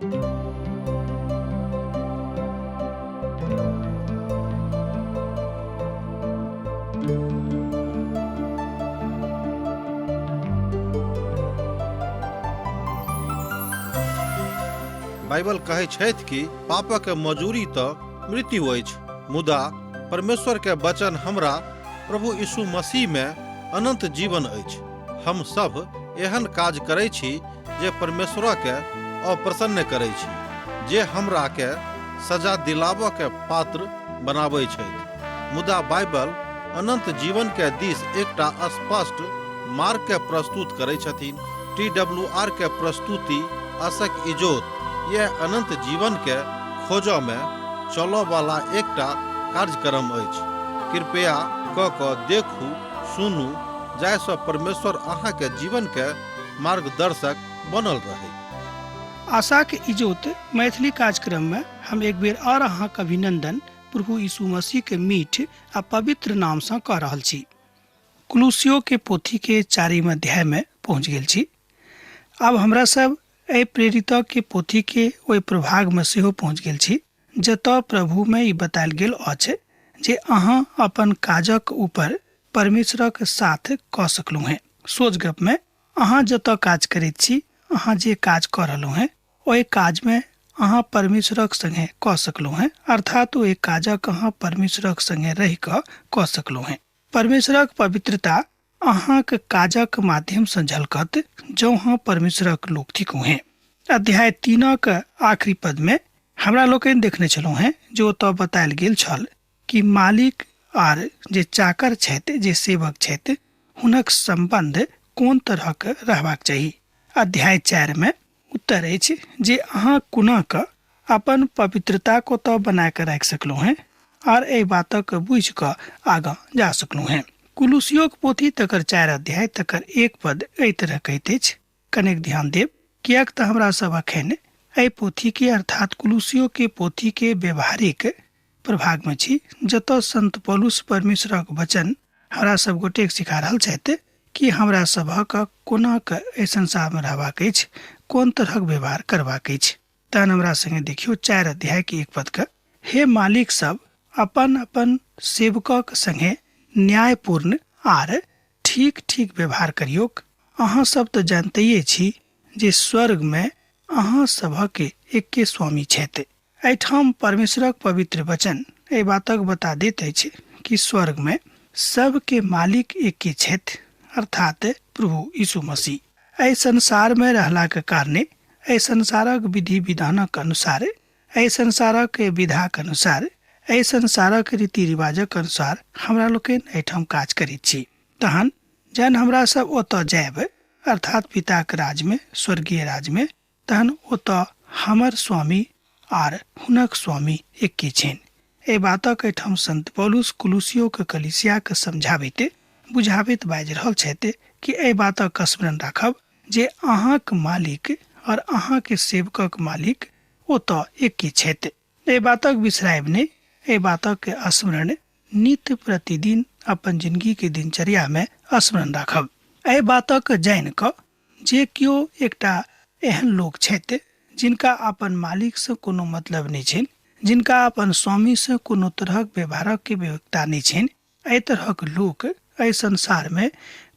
Bible कहै छथि कि पापक मजूरी तऽ मृत्यु अछि, मुदा परमेश्वर के वचन हमरा प्रभु यीशु मसीह में अनंत जीवन अछि। हम सब एहन काज करै छी जे परमेश्वर के अप्रसन्न करै छी, जे हमरा के सजा दिलाबऽ के पात्र बनाबै छथि। मुदा बाइबल अनंत जीवन के दिस एकटा स्पष्ट मार्ग के प्रस्तुत करै छथिन। TWR के प्रस्तुति आशक इजोत यह अनंत जीवन के खोजऽ में चलऽ वाला एकटा कार्यक्रम अछि। कृपया क देखू, सुनू, जाहिसँ परमेश्वर अहाँ के जीवन के मार्गदर्शक बनल रहे। आशा के इजोत मैथिली कार्यक्रम में हम एक बेर और अहाँ के अभिनंदन प्रभु यीशु मसीह के मीठ आ पवित्र नाम से कह रहल छी। कुलुसियो के पोथी के 4 अध्याय में पहुंच गेल छी। अब हमरा सब ए प्रेरित के पोथी के ओहि प्रभाग में सेहो पहुंच गेल छी, जतऽ प्रभु में ई बतायल गेल अछि जे अहाँ अपन काजक ऊपर परमेश्वरक साथ कऽ सकलहुँ हैं। सोच गप में अहाँ जतऽ काज करैत छी, अहाँ जे काज कऽ रहलहुँ हैं, ओहि काज में अहाँ परमेश्वरक संगे कऽ सकलहुँ हैं, अर्थात ओहि काजक अहाँ परमेश्वरक संगे रहि कऽ सकलहुँ हैं। परमेश्वरक पवित्रता अहाँ के काजक माध्यम से झलकत जो हाँ परमेश्वरक लोक थिकु हैं। अध्याय 3 के आखिरी पद में हमरा लोकनि देखने छलहुँ हैं, जो तो बतायल गेल छल कि मालिक आर जे चाकर छथि, जे सेवक छथि, हुनक संबंध कोन तरह के रहबाक चाही। अध्याय 4 में उत्तर अछि जे अहाँ कुना के अपन पवित्रता को तो बना के राख सकलहुँ हैं और ए बातक बुझ के आगा जा सकलहुँ हैं। कुलुसियो के पोथी तकर 4 अध्याय तकर 1 पद एहि तरह कहैत अछि, कनेक ध्यान देब, कियाक तऽ हमरा सब अखन एहि पोथी के अर्थात कुलुसियो के पोथी के व्यवहारिक प्रभाग में छी, जतऽ संत पौलुस परमेश्वरक वचन हमरा सब गोटे सिखा रहल छथि कि हमरा सभक कोना के एहि संसार में रहबाक अछि, कोन तरहक व्यवहार करबाक अछि। तहन हमरा संगे देखियो 4 अध्याय के 1 पद के, हे मालिक सब अपन अपन सेवकक संगे न्यायपूर्ण आर ठीक ठीक व्यवहार करियोक। अहाँ सब तो जानते छी जे स्वर्ग में अहाँ सभक एके स्वामी छथि। एठाम परमेश्वरक पवित्र वचन ए बातक बता दैत अछि कि स्वर्ग में सबके मालिक एके छथि, अर्थात प्रभु यीशु मसीह। एहि संसार में रहला के कारणे एहि संसारक विधि विधानक अनुसार, एहि संसारक विधाक अनुसार, एहि संसारक रीति रिवाजक अनुसार हमरा लोकनि एहिठाम काज करैत छी। तहन जहन हमरा सब ओतऽ जायब, अर्थात पिता के राज में, स्वर्गीय राज में, तहन ओतऽ हमर स्वामी आर हुनक स्वामी एके छनि। एहि बातक एहिठाम संत पौलुस कुलुसियो के कलीसिया के समझाबैत बुझाबैत बाजि रहल छथि कि एहि बातक स्मरण राखब जे अहाँक मालिक और अहाँ के सेवकक मालिक ओतऽ एके छथि। एहि बातक बिसरायब नहि, एहि बातक के स्मरण नित्य प्रतिदिन अपन जिंदगी के दिनचर्या में स्मरण राखब। एहि बातक जानि कऽ जे कियो एकटा एहन लोक छथि जिनका अपन मालिक से कोनो मतलब नहीं छनि, जिनका अपन स्वामी से कोनो तरहक व्यवहारक के व्यवस्था नहीं छनि, एहि तरहक लोक एहि संसार में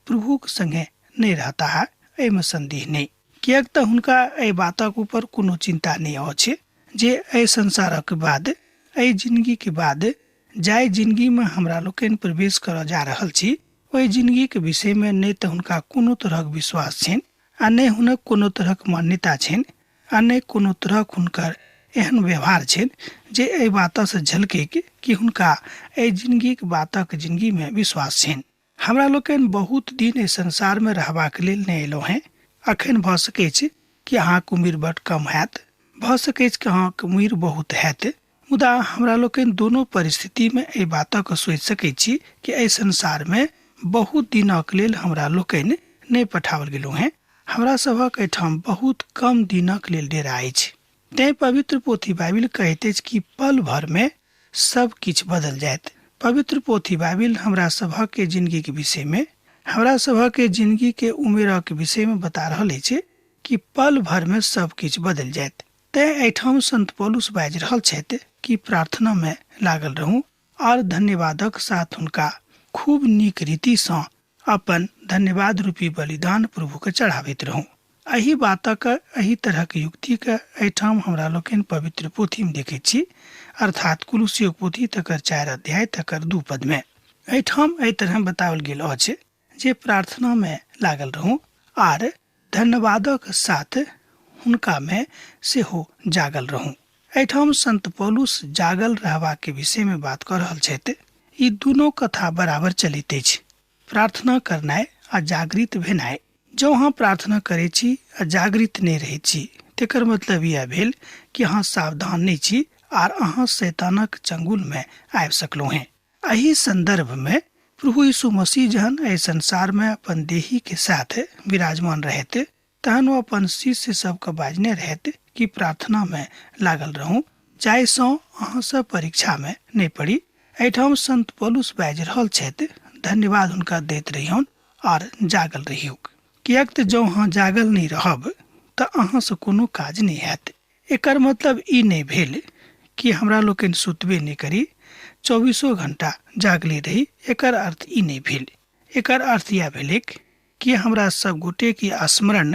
प्रभु के संगे नहीं रहता है, एहि में संदेह नहीं। कियाक तऽ हुनका एहि बातक ऊपर कोनो चिंता नहीं अछि जे एहि संसारक बाद, एहि जिंदगी के बाद जाय जिंदगी में हमरा लोकनि प्रवेश करऽ जा रहल छी, ओहि जिंदगी के विषय में नहीं तऽ हुनका कोनो तरहक विश्वास छनि, आ नहीं हुनक कोनो तरहक मान्यता छनि, आ नहीं कोनो तरहक हुनकर एहन व्यवहार छनि जे एहि बात से झलके कि हुनका एहि जिंदगी के बातक जिंदगी में विश्वास छनि। हमरा लोकनि बहुत दिन एहि संसार में रहबाक लेल नहीं एलहुँ हैं। अखन भऽ सकै छै कि अहाँक उम्र बड कम हैत, भऽ सकै छै कि अहाँक उम्र बहुत हैत, मुदा हमरा लोकनि दोनों परिस्थिति में एहि बातक सोचि सकै छी कि एहि संसार में बहुत दिनक लेल हमरा लोकनि नहीं पठाओल गेलहुँ हैं। हमरा सभक एहिठाम बहुत कम दिनक लेल डेरा अछि। तें पवित्र पोथी बाइबिल कहैत अछि कि पल भर में सब किछु बदल जायत। पवित्र पोथी बाइबिल हमरा सभक के जिंदगी के विषय में, हमरा सभक के जिंदगी के उम्र के विषय में बता रहल अछि कि पल भर में सब किछु बदल जायत। तैं एहिठाम संत पौलुस बाजि रहल छथि कि प्रार्थना में लागल रहू और धन्यवादक साथ हुनका खूब नीक रीतिसँ अपन धन्यवाद रूपी बलिदान प्रभु के चढ़ाबैत रहू। एही बातक एही तरहक युक्ति के एहिठाम हमरा लोकनि पवित्र पोथी में देखै छी, अर्थात कुलुसियो पोथी तकर 4 अध्याय तकर 2 पद में। एहिठाम एहि तरह बताओल गेल अछि जे प्रार्थना में लागल रहू आर धन्यवादक साथ हुनका में सेहो जागल रहू। एहिठाम संत पौलुस जागल रहबा के विषय में बात कर रहल छथि। ई दुनों कथा बराबर चलित अछि, प्रार्थना करनाइ आ जागृत भेनाइ। जो अहाँ प्रार्थना करे छी आ जागृत नहीं रहे छी तेकर मतलब यह भेल कि अहाँ सावधान नहीं छी आर अहाँ शैतानक चंगुल में आबि सकलो हैं। एही संदर्भ में प्रभु यीशु मसीह जहन एहि संसार में अपन देही के साथ विराजमान रहते तहन वो अपन शिष्य सबके बाजने रहते कि प्रार्थना में लागल रहू जाहिसँ अहाँ सब परीक्षा में नहीं पड़ी। एहिठाम संत पौलुस बाजि रहल छथि, धन्यवाद हुनका दैत रहियौन और जागल रहियौ। कियाक तऽ जँ अहाँ जागल नहीं रहब तऽ अहाँ से कोनो काज नहीं हैत। एकर मतलब ई नहीं भेल कि हमरा लोकनि सुतबे नहीं करी, 24 घंटा जागले रही। एकर अर्थ ई नहीं भेल। एकर अर्थ यह भेल कि हमरा सब गोटे की स्मरण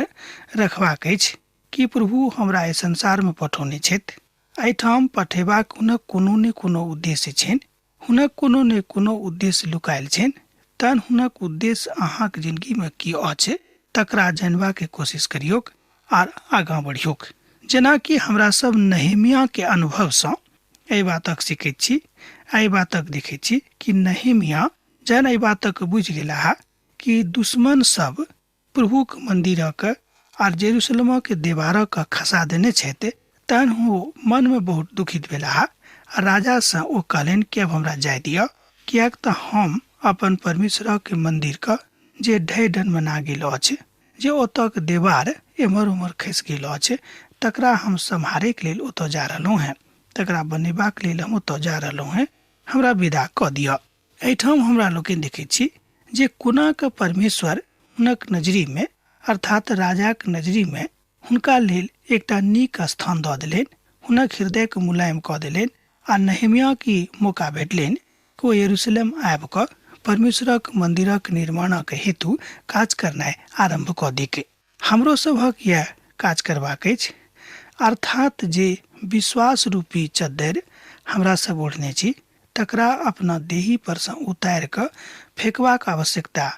रखबाक अछि कि प्रभु हमरा एहि संसार में पठौने छथि। एहिठाम पठेबाक हुनक कोनो ने कोनो उद्देश्य छनि, हुनक कोनो ने कोनो उद्देश्य लुकायल छनि। तहन हुनक उद्देश्य अहाँक जिंदगी में की अछि तकरा जानबा के कोशिश करियौक आर आगाँ बढ़ियौक। जेना कि हमरा सब नहमिया के अनुभव से एहि बातक सीखैत छी, एहि बातक देखैत छी कि नहमिया जहन एहि बातक बुझि गेला कि दुश्मन सब प्रभुक मंदिरक आर जेरूसलम के दीवारक खसा देने छथि, तहन वो मन में बहुत दुखित भेला। राजा से ओ कहलनि कि अब हमरा जाय दिया, कियाक तऽ हम अपन परमेश्वर के मंदिर का जे ढह ढन बना गेल अछि, जे ओतक दीवार एम्हर उम्हर खसि गेल अछि, तकरा हम सम्हारे के लेल ओतऽ जा रहलहुँ हैं, तकरा बनेबाक लेल हम ओतऽ जा रहलहुँ हैं, हमरा विदा कऽ दिअ। एहिठाम हमरा लोकनि देखैत छी जे कोना के परमेश्वर हुनक नजरी में अर्थात राजाक नजरी में हुनका लेल एकटा नीक स्थान दऽ देलनि, हुनक हृदय के मुलायम कऽ देलनि आ नहमिया की मौका भेटलनि कि ओ यरूशलेम आबि कऽ परमेश्वरक मंदिरक निर्माणक हेतु काज करनाइ आरंभ कऽ दी। हमरो सभक यह काज करबाक अछि, अर्थात जे विश्वास रूपी चद्दरि हमरा सब ओढ़ने छी तकरा अपना देही पर से उतारि कऽ फेंकबाक आवश्यकता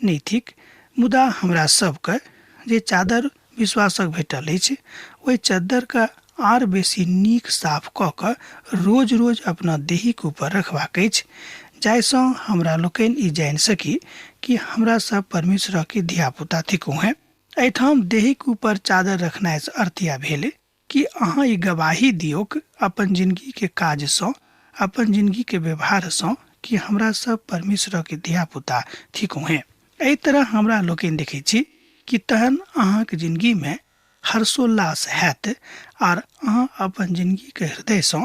नहीं थिक। मुदा हमरा सबके जे चादर विश्वासक भेटल अछि ओहि चद्दर के आर बेसी नीक साफ कऽ कऽ रोज रोज अपना देही के ऊपर रखबाक अछि, जाहिसँ हमरा लोकनि ई जानि सकी कि हमरा सब परमेश्वर के धिया पुता थिकौ हैं। एहिठाम देही के ऊपर चादर रखनाइ से अर्थ यह भेल कि अहाँ ई गवाही दियौक अपन जिंदगी के काज सँ, अपन जिंदगी के व्यवहार सँ कि हमरा सब परमेश्वर के धिया पुता थिकौ हैं। एहि तरह हमरा लोकनि देखै छी कि तहन अहाँके जिंदगी में हर्षोल्लास हैत और अहाँ अपन जिंदगी के हृदय सँ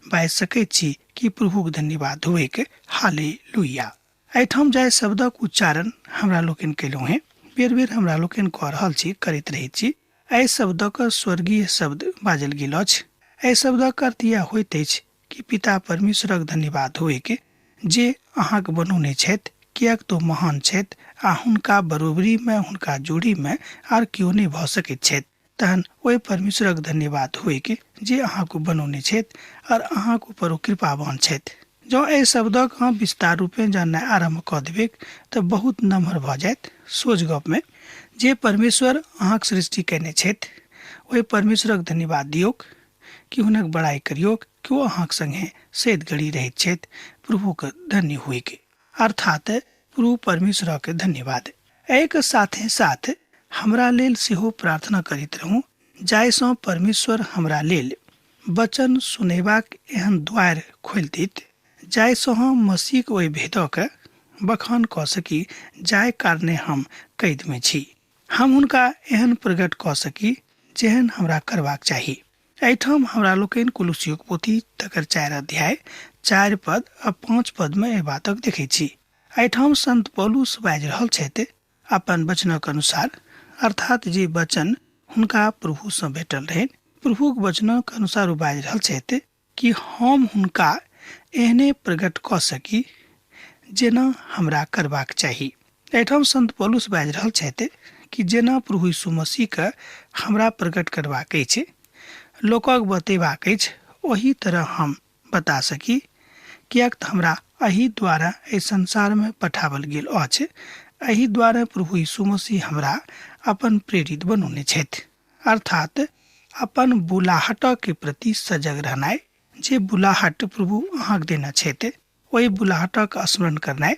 बाजि सकैत छी कि प्रभुक धन्यवाद होइक, हालेलुया। एहिठाम जाय शब्दक उच्चारण हमरा लोकनि केलहुँ हैं, बेर बेर हमरा लोकनि कऽ रहल छी, करैत रहैत छी। एहि शब्दक स्वर्गीय शब्द बाजल गेल अछि। एहि शब्दक अर्थ यह होइत अछि कि पिता परमेश्वरक धन्यवाद होइक जे अहाँके बनौने छथि, कियाक तो महान छथि आ हुनका बरोबरी में हुनका जोड़ी में आर केओ नहीं भऽ सकैत छथि। तहन ओहि परमेश्वरक धन्यवाद होइक जे अहाँके बनौने छथि और अहाँके ऊपर ओ कृपावान छथि। जँ एहि शब्दक अहाँ विस्तार रूपे जाननाइ आरम्भ कऽ देबै तऽ बहुत नमहर भऽ जायत। सोझ गप में जे परमेश्वर अहाँके सृष्टि कयने छथि ओहि परमेश्वरक धन्यवाद दियौक कि हुनक बड़ाई करियौक कि ओ अहाँके संगे सैद घड़ी रहैत छथि। प्रभुके धन्य होइक अर्थात प्रभु परमेश्वरके धन्यवाद। एक साथे साथ हमरा लेल सेहो प्रार्थना करैत रहूँ जाहिसँ परमेश्वर हमरा लेल वचन सुनेबाक एहन द्वार खोलि दैत जाहिसँ हम मसीहके ओहि भेदक बखान कऽ सकी जाहि कारणे हम कैद में छी, हम हुनका एहन प्रकट कऽ सकी जेहन हमरा करबाक चाही। एहिठाम हमरा लोकनि कुलुसियोक पोथी तकर 4 अध्याय 4 पद आ 5 पद में एहि बातक देखै छी। एहिठाम संत पौलुस बाजि रहल छथि अपन वचनक अनुसार, अर्थात जे वचन हुनका प्रभु सँ भेटल रहनि, प्रभुक वचनक अनुसार ओ बाजि रहल छथि कि हम हुनका एहने प्रकट कऽ सकी जेना हमरा करबाक चाही। एहिठाम संत पौलुस बाजि रहल छथि कि जेना प्रभु यीशु मसीहके हमरा प्रकट करबाक अछि, लोकक बतेबाक अछि, ओही तरह हम बता सकी, किएक तऽ हमरा एहि द्वारा एहि संसारमे पठाओल गेल अछि। एहि द्वारा प्रभु यीशु मसीह हमरा अपन प्रेरित बनौने छथि, अर्थात अपन बुलाहटक के प्रति सजग रहनाइ। जे बुलाहट प्रभु अहाँक देना छथि, ओहि बुलाहटक स्मरण करनाइ।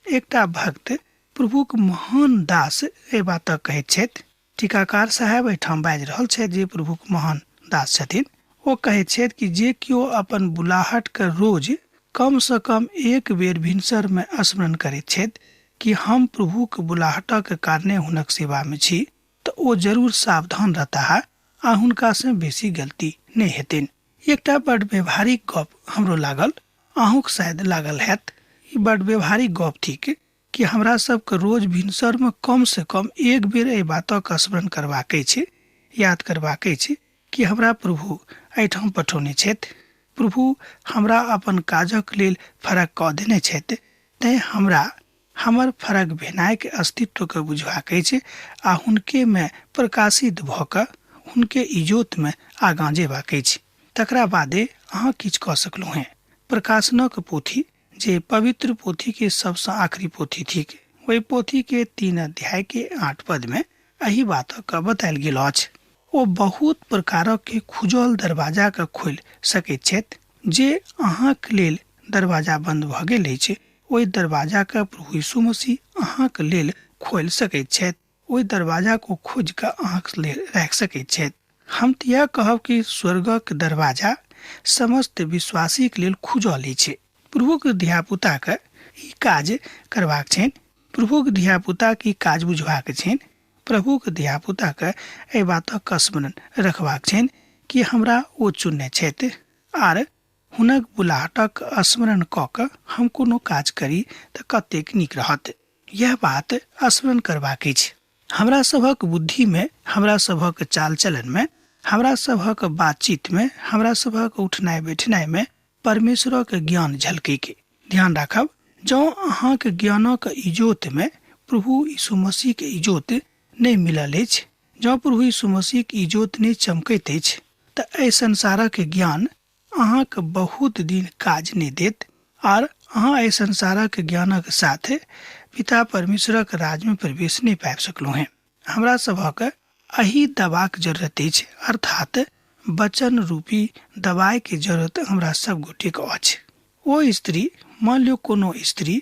एकटा भक्त प्रभुक महान दास एहि बातक कहैत छथि। टीकाकार साहब एहिठाम बाजि रहल छथि जे प्रभुक महान दास छथिन। ओ कहैत छथि कि जे केओ अपन बुलाहट के रोज कम से कम एक बेर भिनसर में स्मरण करैत छथि कि हम प्रभुक बुलाहटक कारणे हुनक सेवा में छी, तऽ ओ जरूर सावधान रहता है आ हुनका से बेसी गलती नहीं हेतनि। एकटा बड़ व्यवहारिक गप हमरो लागल, अहूँक शायद लागल हैत। ई बड़ व्यवहारिक गप थिक कि हमरा सबके रोज भिनसर में कम से कम एक बेर एहि बातक स्मरण करबाक अछि, याद करबाक अछि कि हमरा प्रभु एहिठाम पठौने छथि। प्रभु हमरा अपन काजक लेल फरक कऽ देने छथि, तैं हमरा हमर फरक भेनाइ के अस्तित्व के बुझबाक अछि आ हुनके में प्रकाशित भऽ कऽ हुनके इजोत में आगाँ जेबाक अछि। तकरा बादे अहाँ किछु कऽ सकलहुँ हैं। प्रकाशनक पोथी जे पवित्र पोथी के सबसे आखिरी पोथी थिक, ओहि पोथी के 3 अध्याय के 8 पद में एही बातक बतायल गेल अछि। ओ बहुत प्रकारक के खुजल दरवाजा के खोलि सकैत छथि। जे अहाँक लेल दरवाजा बंद भऽ गेल अछि, ओहि दरवाजा के प्रभु यीशु मसीह अहाँक लेल खोलि सकैत छथि। ओहि दरवाजा को खोज कऽ अहाँक लेल राखि सकैत छथि। हम तऽ यह कहब कि स्वर्गक दरवाजा समस्त विश्वासी के लेल खुजल अछि। प्रभुक धियापुता के ई काज करबाक छनि, प्रभुक धियापुता के ई काज बुझबाक छनि, प्रभुक धियापुता के एहि बातक स्मरण रखबाक छनि कि हमरा ओ चुनने छथि आर हुनक बुलाहटक स्मरण कऽ कऽ हम कोनो काज करी तऽ कतेक नीक रहत। यह बात स्मरण करबाक अछि। हमरा सभक बुद्धि में, हमरा सभक चाल चलन में, हमरा सभक बातचीत में, हमरा सभक उठनाइ बैठनाइ में परमेश्वरक ज्ञान झलकै के ध्यान राखब। जँ अहाँक ज्ञानक इजोत में प्रभु यीशु मसीह के इजोत नहीं मिलल अछि, जँ प्रभु यीशु मसीह के इजोत नहीं चमकैत अछि, तऽ एहि संसारक ज्ञान अहाँक बहुत दिन काज नहीं देत आर अहाँ एहि संसारक ज्ञानक साथ पिता परमेश्वरक राज में प्रवेश नहीं पाबि सकलहुँ हैं। हमरा सभक एही दवाक जरूरत अछि, अर्थात वचन रूपी दवाई के जरूरत हमरा सब गोटे के अछि। ओ स्त्री, मान लियो कोनो स्त्री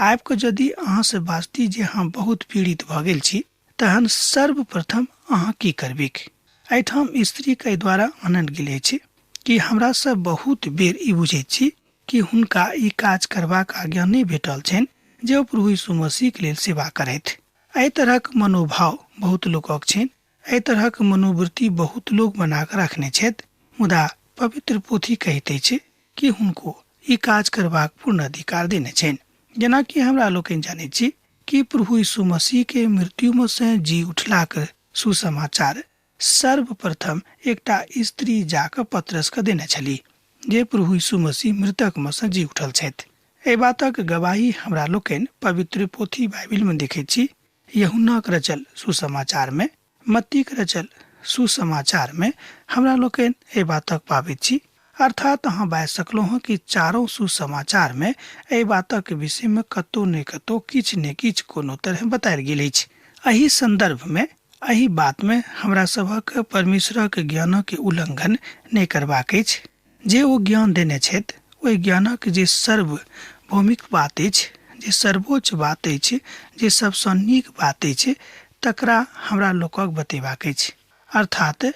आबि कऽ यदि अहाँ से बाजती जे हम बहुत पीड़ित भऽ गेल छी, तहन सर्वप्रथम अहाँ की करबिक। एहिठाम स्त्री के द्वारा आनल गेल अछि कि हमरा सब बहुत बेर ई बुझैत छी कि हुनका ई काज करबाक आज्ञा नहीं भेटल छनि जे ओ प्रभु यीशु मसीह के लेल सेवा करथि। एहि तरहक मनोभाव बहुत लोकक छनि, एहि तरहक मनोवृत्ति बहुत लोग बना कऽ रखने छथि। मुदा पवित्र पोथी कहैत अछि कि हुनको ई काज करबाक पूर्ण अधिकार देने छनि। जेनाकि हमरा लोकनि जानै छी कि प्रभु यीशु मसीह के मृत्यु में से जी उठलाक सुसमाचार सर्वप्रथम एकटा स्त्री जाकऽ पतरस के देने छली जे प्रभु यीशु मसीह मृतक में से जी उठल छथि। एहि बातक गवाही हमरा लोकनि पवित्र पोथी बाइबिल में देखैत छी। यूहन्नाक रचल सुसमाचार में, मत्तीक रचल सुसमाचार में हमरा लोकनि एहि बातक पाबैत छी। अर्थात अहाँ बाजि सकलहुँ हँ कि चारों सुसमाचार में एहि बातक विषय में कतौ ने कतौ किछु ने किछु कोनो तरह बतायल गेल अछि। एहि संदर्भ में, एहि बात में हमरा सभक परमेश्वरक ज्ञानक के उल्लंघन नहीं करबाक अछि। जे ओ ज्ञान देने छथि, ओहि ज्ञानक जे सार्वभौमिक बात अछि, जे सर्वोच्च बात अछि, जे सबसँ नीक बात अछि, तकरा हमरा लोकक बतेबाक अछि। अर्थात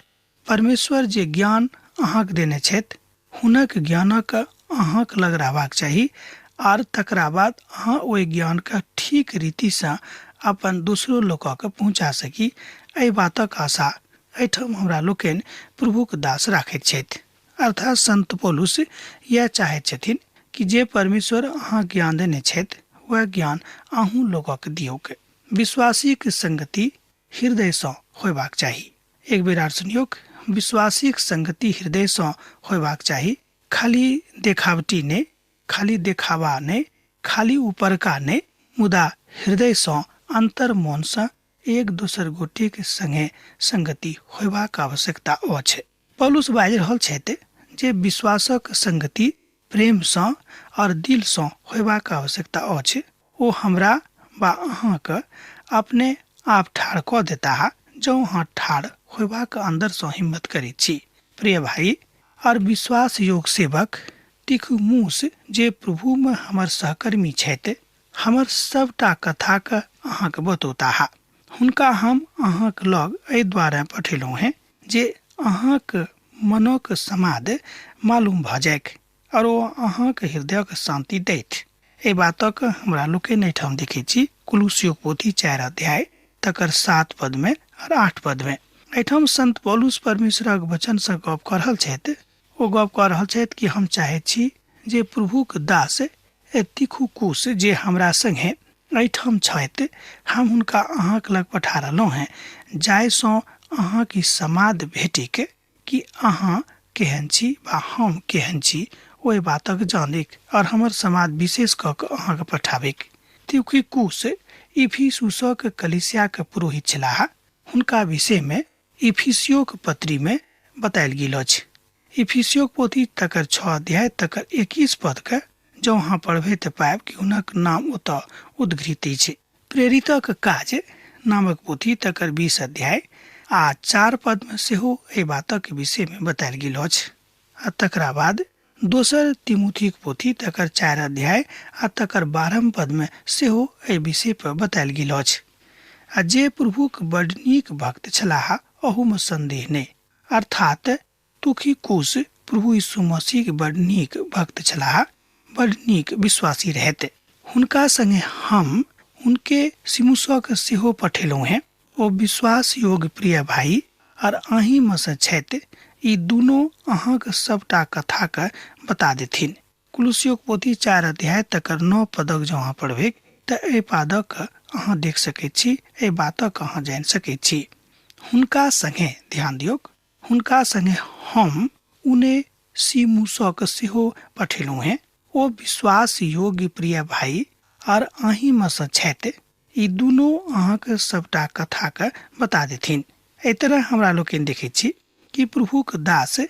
परमेश्वर जे ज्ञान अहाँक देने छथि, हुनक ज्ञानक अहाँक लग रहबाक चाही आर तकरा बाद अहाँ ओहि ज्ञान के ठीक रीति से अपन दूसरो लोकक पहुँचा सकी। एहि बातक आशा एहिठाम हमरा लोकनि प्रभुक दास राखैत छथि। अर्थात संत पौलुस यह चाहैत छथिन कि जे परमेश्वर अहाँ ज्ञान देने छथि, वह ज्ञान अहूँ लोकक दियौक। विश्वासी के संगति हृदय से होयबाक चाही। एक बेर आर सुनियोक, विश्वासीक संगति हृदय सँ होयबाक चाही। खाली देखावटी ने, खाली देखावा ने, खाली ऊपरका ने, मुदा हृदय सँ अंतर मन सँ एक दोसर गोटे के संगे संगति होयबाक आवश्यकता अछि। पौलुस बाजि रहल छथि जे विश्वासक संगति प्रेम सँ और दिल सँ होयबाक आवश्यकता अछि। ओ हमरा वा अहाँक अपने आप ठाड़ कऽ देता जँ अहाँ ठाड़ होयबाक अंदर सँ हिम्मत करै छी। प्रिय भाई और विश्वास योग सेवक तिखिमुस जे प्रभु में हमर सहकर्मी छथि, हमर सबटा कथाक अहाँक बतौता। हुनका हम अहाँक लग एहि द्वारा पठेलहुँ हैं जे अहाँक मनक समाद मालूम भऽ जायक और ओ अहाँक हृदयक शांति दैत। एहि बातक हमरा लोकनि एहिठाम देखै छी कुलुस्सी पोथी 4 अध्याय तकर 7 पद में और 8 पद में। एहिठाम संत पौलुस परमेश्वरक वचन सँ गप कऽ रहल छथि। ओ गप कऽ रहल छथि कि हम चाहै छी जे प्रभुक दास तिखिकुस जे हमरा संगे एहिठाम छथि, हम हुनका अहाँक लग पठा रहलहुँ हैं, जाहि सँ अहाँक ई समाद भेटिक कि अहाँ केहन छी वा हम केहन छी, ओहि बातक जानिक और हमर समाद विशेष कऽ कऽ अहाँके पठाबिक। तिखिकुस इफिसुसक कलीसियाक पुरोहित छलाह। हुनका विषय में इफिसियोक पत्री में बतायल गेल अछि। इफिसियोक पोथी तकर 6 अध्याय तकर 21 पद के जँ अहाँ पढ़बै तऽ पायब कि हुनक नाम ओतऽ उद्धृत अछि। प्रेरितक काज नामक पोथी तकर 20 अध्याय आ 4 पद में सेहो एहि बातक विषय में बतायल गेल अछि। आ तकरा बाद दोसर तिमुथिक पोथी तकर 4 अध्याय आ तकर 12 पद में सेहो एहि विषय पर बतायल गेल अछि। आ जे प्रभुक बड़ नीक भक्त छलाह, अहू में संदेह नहि, अर्थात तिखिकुस प्रभु यीशु मसीह के बड़ नीक भक्त छलाह, बड़ नीक विश्वासी रहते। हुनका संगे हम उनके सिमुसक सेहो पठेलहुँ हैं। ओ विश्वास योग्य प्रिय भाई और अहीं में से छथि। ई दुनों अहाँक सबटा कथा के बता देथिन। कुलुस्सी पोथी 4 अध्याय तकर 9 पदक जँ अहाँ पढ़बै तऽ एहि पादक अहाँ देख सकैत छी, एहि बातक अहाँ जानि सकैत छी। हुनका संगे ध्यान दियौक, हुनका संगे हम उनेसिमुसक सेहो पठेलहुँ हैं। ओ विश्वास योग्य प्रिय भाई और अहीं में से छथि। ई दुनों अहाँक सबटा कथा के बता देथिन। एहि तरह हमरा लोकनि देखै छी कि प्रभुक दास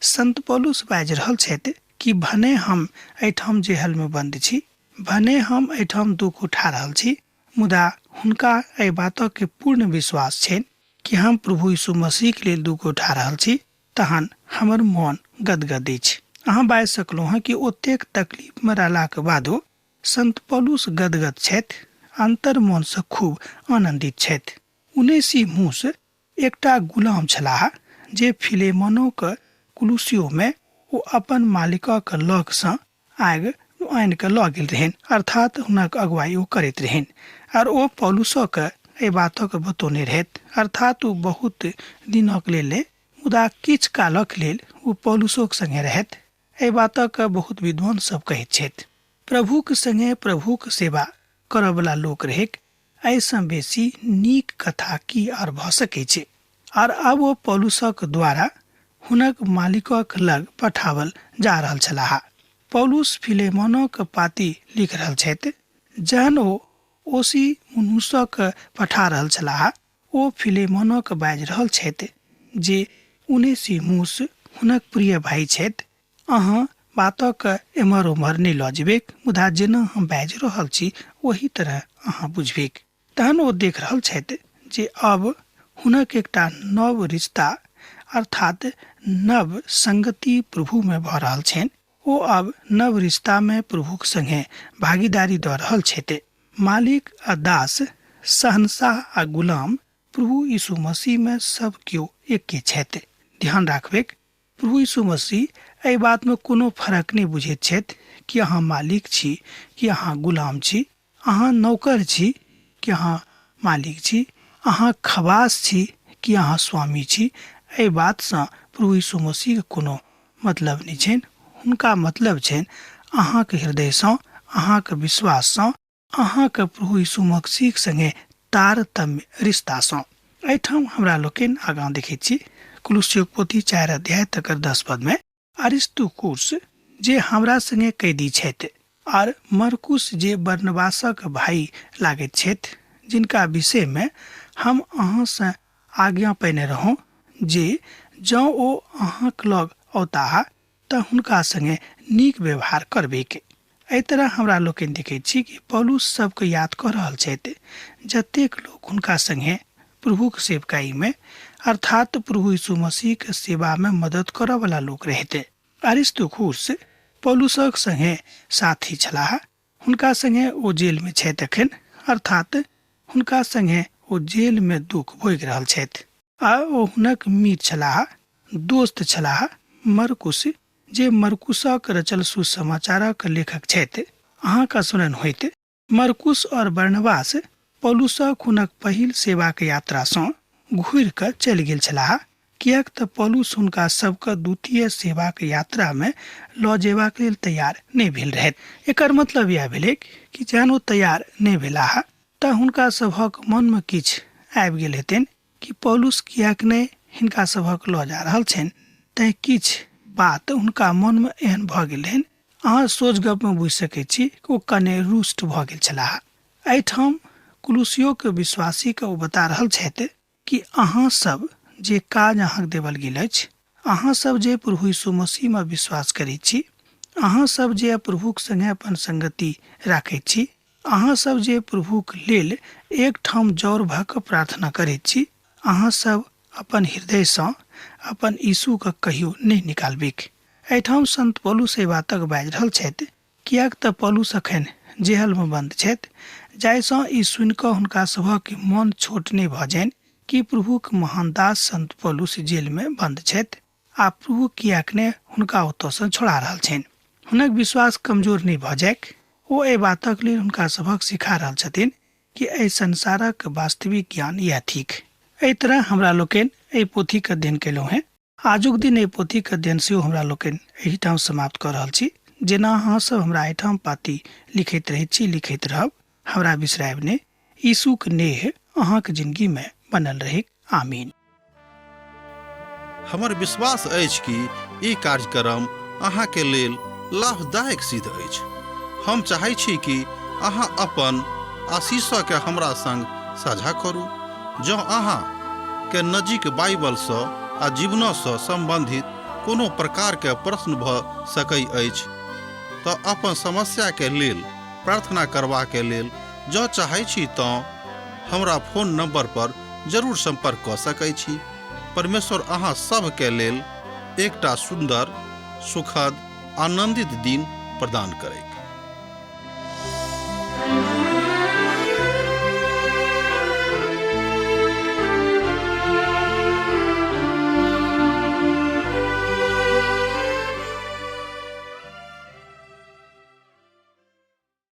संत पौलुस बाजि रहल छथि कि भने हम एहिठाम जेहल में बंद छी, भने हम एहिठाम दुख उठा रहल छी, मुदा हुनका एहि बातक के पूर्ण विश्वास छनि कि हम प्रभु यीशु मसीह के लेल दुख उठा रहल छी, तहन हमर मन गदगद अछि। अहाँ बाजि सकलहुँ हैं कि ओतेक तकलीफ में रहलाक बादो संत पौलुस गदगद छथि, अंतर मन से खूब आनंदित छथि। उनेसिमुस एकटा गुलाम छलाह जे फिलेमोनक कुलुस्सियो में ओ अपन मालिकक लग सँ आनि कऽ लऽ गेल रहन, अर्थात हुनक अगुवाई ओ करैत रहन। और ओ पौलुसक एहि बातक बतौने रहथि, अर्थात ओ बहुत दिनक लेल मुदा किछु कालक लेल ओ पौलुसक संगे रहथि। एहि बातक बहुत विद्वान सब कहैत छथि। प्रभुक संगे प्रभुक सेवा करऽ वाला लोक रहैक एहिसँ बेसी नीक कथा की और भऽ सकै छै। और अब ओ पौलुसक द्वारा हुनक मालिकक लग पठावल जा रहल छलाह। पौलुस फिलेमोनक पाती लिख रहल छथि। जहन ओ ओसिमुनुसक पठा रहल छलाह, ओ फिलेमोनक बाजि रहल छथि जे उनेसिमुस हुनक प्रिय भाई छथि। अहाँ बातक एम्हर उम्हर नहि लऽ जेबेक, मुदा जेना हम बाजि रहल छी ओही तरह अहाँ बुझबेक। तहन ओ देख रहल छथि जे अब हुनक एकटा नव रिश्ता अर्थात नव संगति प्रभु में भऽ रहल छनि। ओ अब नव रिश्ता में प्रभुक संगे भागीदारी दऽ रहल छथि। मालिक आ दास, शहंशाह आ गुलाम प्रभु यीशु मसीह में सब केओ एके छथि। ध्यान राखबेक, प्रभु यीशु मसीह एहि बात में कोनो फर्क नहि बुझैत छथि कि अहाँ मालिक छी कि अहाँ गुलाम छी, अहाँ नौकर छी कि अहाँ मालिक छी, अहाँ खवास छी कि अहाँ स्वामी छी। एहि बात सँ प्रभु यीशु मसीह के कोनो मतलब नहि छनि। हुनका मतलब छनि अहाँके हृदय सँ, अहाँके विश्वास सँ, अहाँके प्रभु यीशु मसीह संगे तारतम्य रिश्ता सँ। एहिठाम हमरा लोकनि आगाँ देखैत छी कुलुस्सियों के पोथी 4 अध्याय तक 10 पद में अरिस्तुकुस जे हमरा संगे कैदी छथि और मरकुस जे बरनबासक भाई लागैत छथि, जिनका विषय में हम अहाँ से आज्ञा पेने रहूं जे जँ ओ अहाँक लग औताह तऽ हुनका संगे नीक व्यवहार करबेके। एहि तरह हमरा लोकनि देखैत छी कि पौलुस सबके याद कऽ रहल छथि जतेक लोग हुनका संगे प्रभुक सेवकाई में अर्थात प्रभु यीशु मसीह के सेवा में मदद करऽ वाला लोग रहते। अरिस्तुकुस पौलुसक संगे साथी छलाह, हुनका संगे ओ जेल में छथि एखन, अर्थात हुनका संगे ओ जेल में दुख भोगि रहल छथि। आ ओ हुनक मीत छलाह, दोस्त छलाह मरकुस, जे मरकुसक रचल सुसमाचारक लेखक छथि। अहाँका सुनन होइत मरकुस और बरनबास पौलुसक हुनक पहिल सेवाक यात्रा सँ घुरि कऽ चलि गेल छलाह, किएक तऽ पौलुस हुनका सबके द्वितीय सेवाक यात्रा में लऽ जेबाक लेल तैयार नहि भेल रहथि। एकर मतलब यह भेलै कि जहन ओ तैयार नहि भेलाह तऽ हुनका सभक मन में किछु आबि गेल हेतनि कि पौलुस किएक नहि हिनका सभक लऽ जा रहल छनि। तैं किछु बात हुनका मन में एहन भऽ गेल हन, अहाँ सोच गप में बुझि सकैत छी कि ओ कने रुष्ट भऽ गेल छलाह। एहिठाम कुलुस्सियों के विश्वासी के ओ बता रहल छथि कि अहाँ सब जे काज अहाँक देवल गेल अछि, अहाँ सब जे प्रभु यीशु मसीह में विश्वास करैत छी, अहाँ सब जे प्रभुक संगे अपन संगति राखैत छी, अहाँ सब जे प्रभुक लेल एक ठाम जौर भऽ कऽ प्रार्थना करैत छी, अहाँ सब अपन हृदय सँ अपन यीशु के कहियो नहीं निकालबिक। एहिठाम संत पौलुस एहि बातक बाजि रहल छथि किएक तऽ पौलुस अखन जेल में बंद छथि, जाहिसँ ई सुनि कऽ हुनका सभक मन छोट नहि भऽ जानि कि प्रभुक महान दास संत पौलुस जेल में बंद छथि आ प्रभु किएक ने हुनका ओतऽ सँ छोड़ा रहल छनि। हुनक विश्वास कमजोर नहि भऽ जायक। ओ एहि बातक लेल हुनका सभक सिखा रहल छथिन कि एहि संसारक वास्तविक ज्ञान यह थिक। एहि तरह हमरा लोकनि एहि पोथी के अध्ययन केलहुँ हैं। आजुक दिन एहि पोथी के अध्ययन सेहो हमरा लोकनि एहिठाम समाप्त कऽ रहल छी। जेना अहाँ सब हमरा एहिठाम पाती लिखैत रहैत छी, लिखैत रहब, हमरा बिसरायब नहि। यीशुक नेह अहाँक जिंदगी में बनल रहे। आमीन। हमर विश्वास अछि कि ई कार्यक्रम अहाँके लेल लाभदायक सिद्ध अछि। हम चाहै छी कि अहाँ अपन आशीषके हमरा संग साझा करू। जँ अहाँ के नजीक बाइबल सँ आ जीवन सँ संबंधित कोनो प्रकार के प्रश्न भऽ सकै अछि तऽ अपन समस्या के लेल प्रार्थना करबा के लेल जँ चाहै छी तऽ हमरा फोन नंबर पर जरूर संपर्क कऽ सकै छी। परमेश्वर अहाँ सब के लेल एकटा सुंदर, सुखद, आनंदित दिन प्रदान करैक।